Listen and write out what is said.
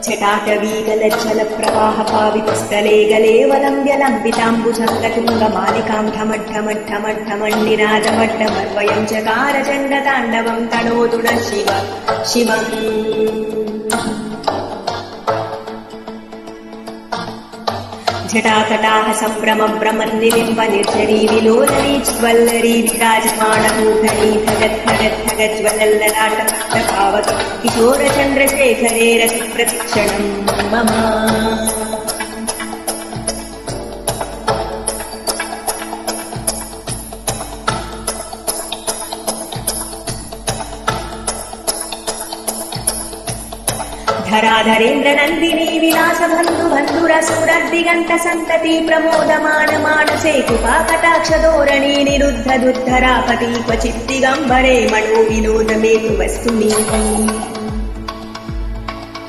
जटाटवीगलज्जलप्रवाहपावितस्थले गलेवलम्ब्य लम्बिताम्बुजङ्गतुङ्गमालिकां ढमढ्ढमढ्ढमढ्ढमण्डिनादमड्ढमर्वयं चकारचण्डताण्डवं तनोतु नः शिवम् जटाकटाह सम्भ्रमभ्रमन्निलिम्ब निर्झरी विलोलनी ज्वल्लरी विराजमाणभूधरी धगज्वलल्ललाटपावक किशोरचन्द्रशेखरे रतिप्रतिक्षणम् मम धराधरेन्द्र नन्दिनी विलास बन्धु बन्धुरसुरद्दिगन्त सन्तति प्रमोदमान मानसे कृपाकटाक्ष धोरणी निरुद्ध दुद्धरापति क्वचित् दिगम्बरे मनो विनोद मे तु वस्तुनि